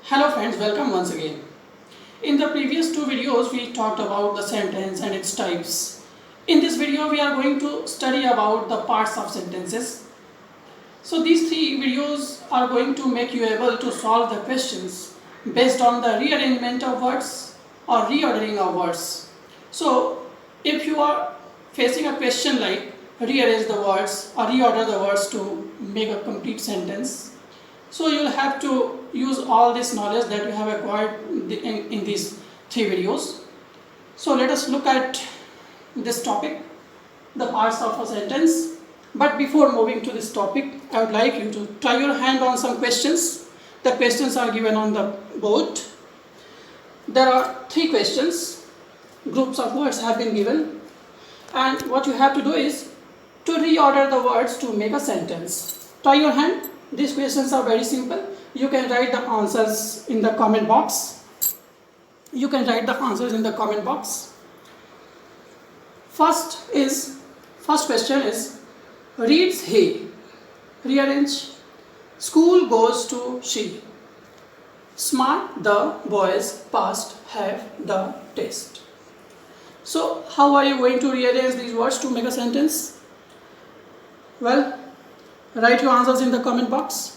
Hello friends, welcome once again. In the previous two videos we talked about the sentence and its types. In this video we are going to study about the parts of sentences. So these three videos are going to make you able to solve the questions based on the rearrangement of words or reordering of words. So if you are facing a question like rearrange the words or reorder the words to make a complete sentence, so you will have to use all this knowledge that you have acquired in these three videos. So let us look at this topic, the parts of a sentence. But before moving to this topic, I would like you to try your hand on some questions. The questions are given on the board. There are three questions. Groups of words have been given. And what you have to do is to reorder the words to make a sentence. Try your hand. These questions are very simple. You can write the answers in the comment box. First question is, reads he. Rearrange. School goes to she. Smart the boys passed have the test. So how are you going to rearrange these words to make a sentence? Well, write your answers in the comment box.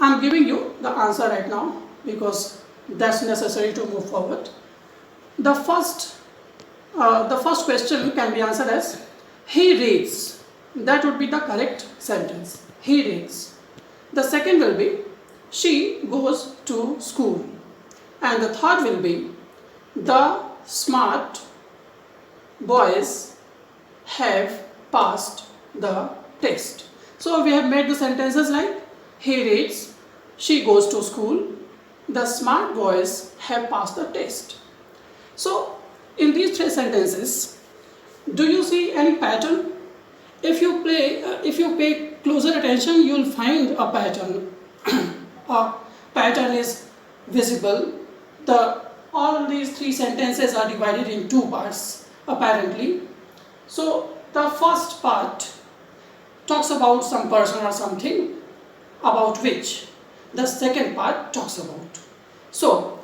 I'm giving you the answer right now because that's necessary to move forward. The first question can be answered as he reads. That would be the correct sentence. He reads. The second will be she goes to school. And the third will be the smart boys have passed the test. So we have made the sentences like he reads, she goes to school, the smart boys have passed the test. So in these three sentences, do you see any pattern? If you pay closer attention, you will find a pattern. A pattern is visible. All these three sentences are divided in two parts apparently. So the first part talks about some person or something about which the second part talks about. So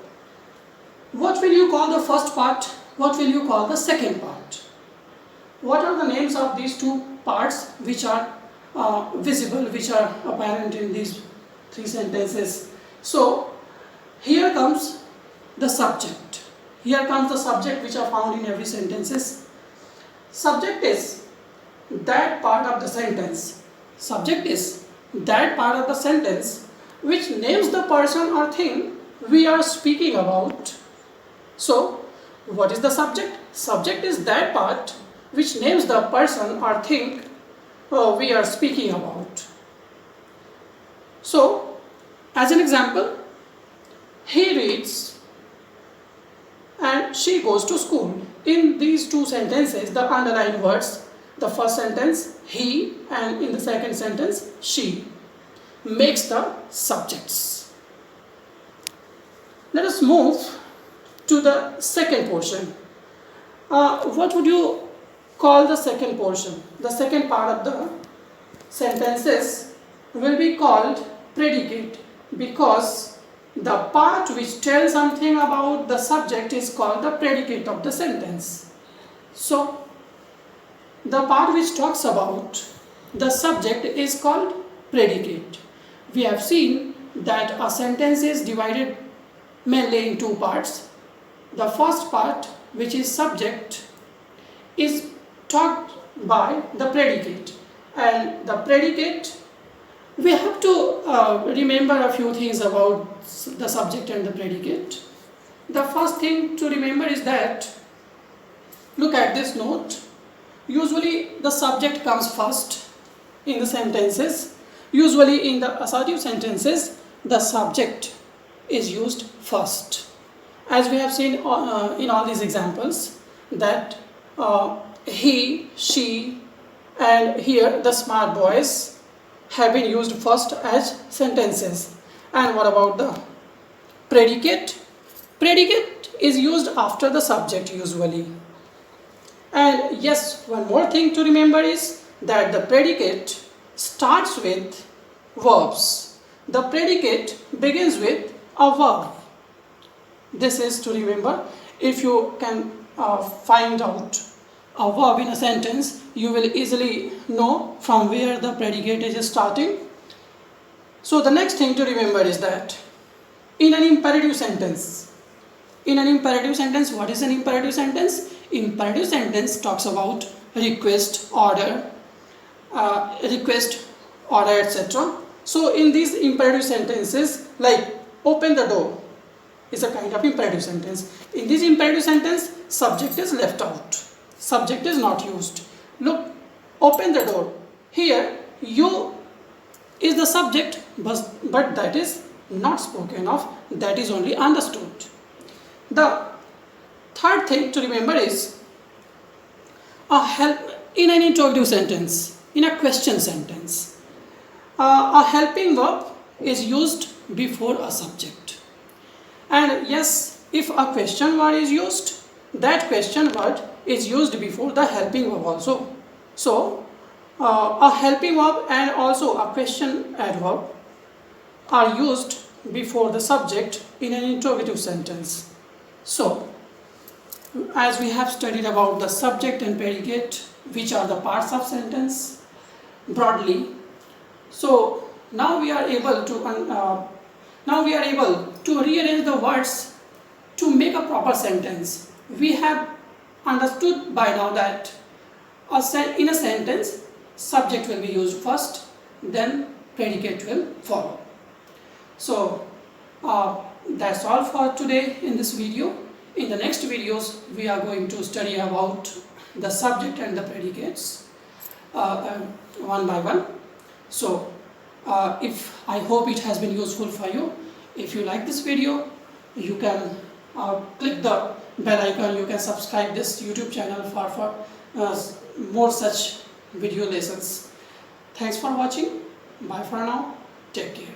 what will you call the first part? What will you call the second part? What are the names of these two parts which are visible, which are apparent in these three sentences? So here comes the subject. Here comes the subject which are found in every sentences. Subject is that part of the sentence. Subject is that part of the sentence which names the person or thing we are speaking about. So what is the subject? Subject is that part which names the person or thing we are speaking about. So as an example, he reads and she goes to school. In these two sentences, the underlined words, the first sentence he and in the second sentence she, makes the subjects. Let us move to the second portion. What would you call the second portion? The second part of the sentences will be called predicate, because the part which tells something about the subject is called the predicate of the sentence. So the part which talks about the subject is called predicate. We have seen that a sentence is divided mainly in two parts. The first part, which is subject, is talked by the predicate. And the predicate, we have to remember a few things about the subject and the predicate. The first thing to remember is that, look at this note. Usually the subject comes first in the sentences. Usually in the assertive sentences, the subject is used first. As we have seen in all these examples, that he, she, and here the smart boys have been used first as sentences. And what about the predicate? Predicate is used after the subject usually. And yes, one more thing to remember is that the predicate starts with verbs. The predicate begins with a verb. This is to remember. If you can find out a verb in a sentence, you will easily know from where the predicate is starting. So the next thing to remember is that in an imperative sentence, what is an imperative sentence? Imperative sentence talks about request, order, etc. So in these imperative sentences, like open the door is a kind of imperative sentence. In this imperative sentence, subject is left out. Subject is not used. Look, open the door. Here, you is the subject, but that is not spoken of. That is only understood. The third thing to remember is a help in an interrogative sentence, in a question sentence. A helping verb is used before a subject. And yes, if a question word is used, that question word is used before the helping verb also. So, a helping verb and also a question adverb are used before the subject in an interrogative sentence. So, as we have studied about the subject and predicate, which are the parts of sentence broadly, so now we are able to rearrange the words to make a proper sentence. We have understood by now that in a sentence, subject will be used first, then predicate will follow. So that's all for today in this video. In the next videos, we are going to study about the subject and the predicates one by one. So I hope it has been useful for you. If you like this video, you can click the bell icon. You can subscribe this YouTube channel for more such video lessons. Thanks for watching. Bye for now. Take care.